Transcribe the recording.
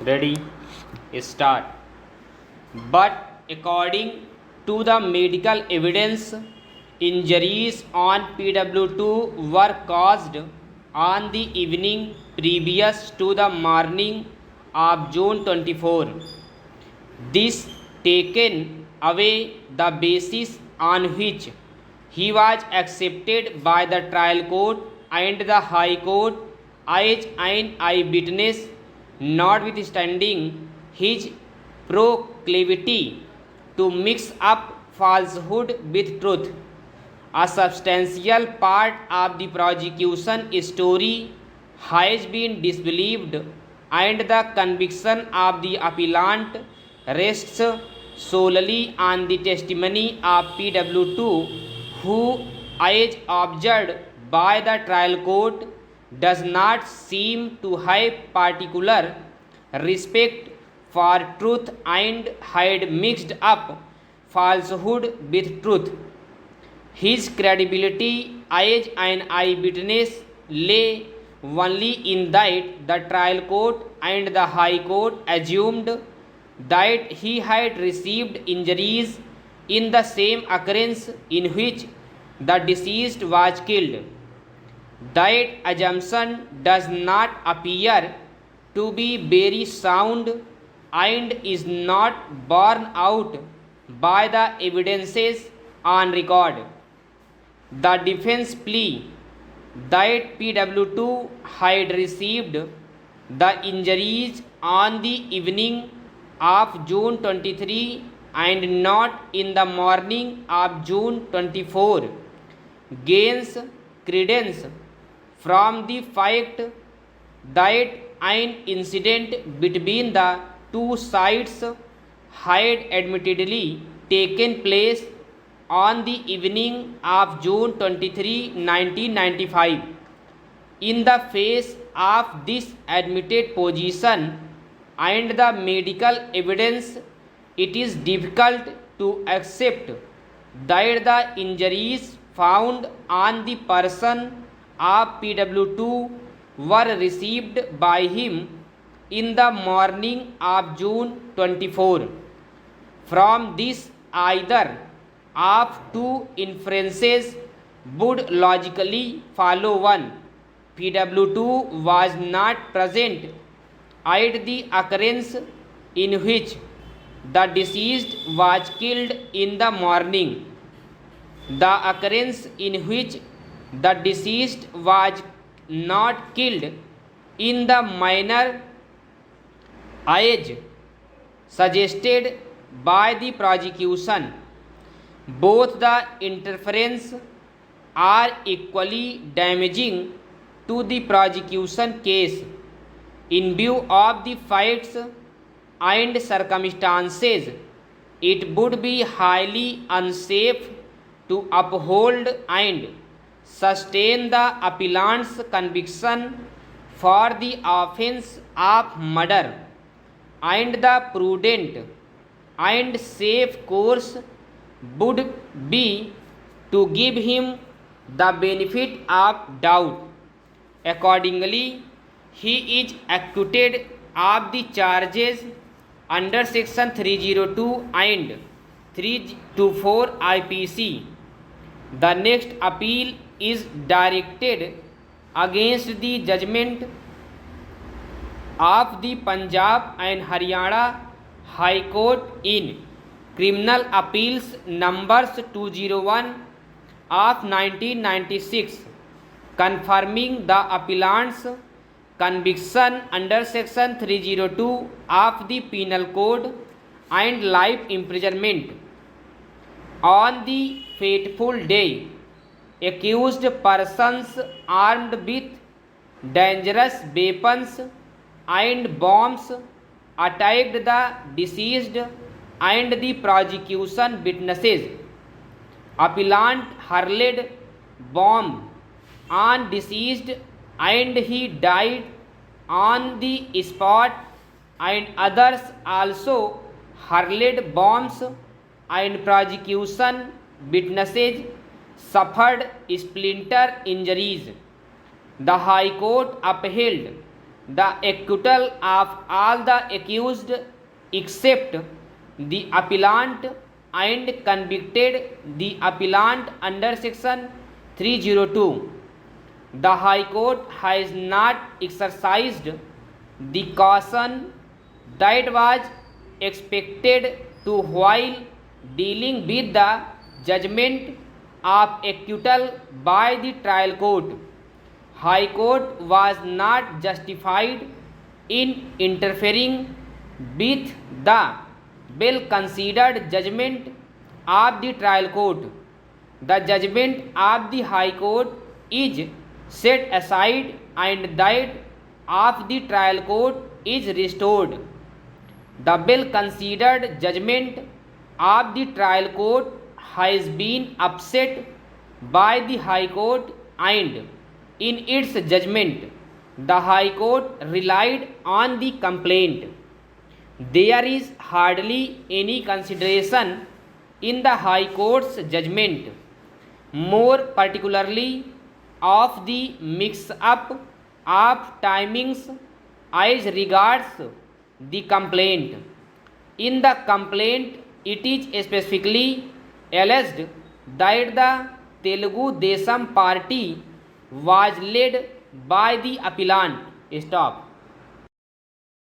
Ready? Start. But according to the medical evidence, injuries on PW2 were caused on the evening previous to the morning of June 24. This taken away the basis on which he was accepted by the trial court and the High Court as an eyewitness, notwithstanding his proclivity to mix up falsehood with truth. A substantial part of the prosecution story has been disbelieved, and the conviction of the appellant rests solely on the testimony of PW2, who, as observed by the trial court, does not seem to have particular respect for truth and had mixed up falsehood with truth. His credibility as an eyewitness lay only in that the trial court and the High Court assumed that he had received injuries in the same occurrence in which the deceased was killed. That assumption does not appear to be very sound and is not borne out by the evidences on record. The defense plea that PW2 had received the injuries on the evening of June 23 and not in the morning of June 24 gains credence from the fact that an incident between the two sides had admittedly taken place on the evening of June 23, 1995. In the face of this admitted position and the medical evidence, it is difficult to accept that the injuries found on the person of PW2 were received by him in the morning of June 24. From this, either of two inferences would logically follow. One, PW2 was not present at the occurrence in which the deceased was killed in the morning. The occurrence in which the deceased was not killed in the manner as suggested by the prosecution. Both the interference are equally damaging to the prosecution case. In view of the facts and circumstances, it would be highly unsafe to uphold and sustain the appellant's conviction for the offence of murder, and the prudent and safe course would be to give him the benefit of doubt. Accordingly, he is acquitted of the charges under section 302 and 324 IPC. The next appeal is directed against the judgment of the Punjab and Haryana High Court in Criminal Appeals numbers 201 of 1996, confirming the appellant's conviction under section 302 of the Penal Code and life imprisonment. On the fateful day, accused persons armed with dangerous weapons and bombs attacked the deceased and the prosecution witnesses. Appellant hurled bomb on deceased and he died on the spot, and others also hurled bombs and prosecution witnesses suffered splinter injuries. The High Court upheld the acquittal of all the accused except the appellant and convicted the appellant under section 302. The High Court has not exercised the caution that was expected to while dealing with the judgment of acquittal by the trial court. High Court was not justified in interfering with the well-considered judgment of the trial court. The judgment of the High Court is set aside and that of the trial court is restored. The well-considered judgment of the trial court has been upset by the High Court, and in its judgment the High Court relied on the complaint. There is hardly any consideration in the High Court's judgment, more particularly of the mix-up of timings as regards the complaint. In the complaint, it is specifically alleged that the Telugu Desam party was led by the appellant. Stop.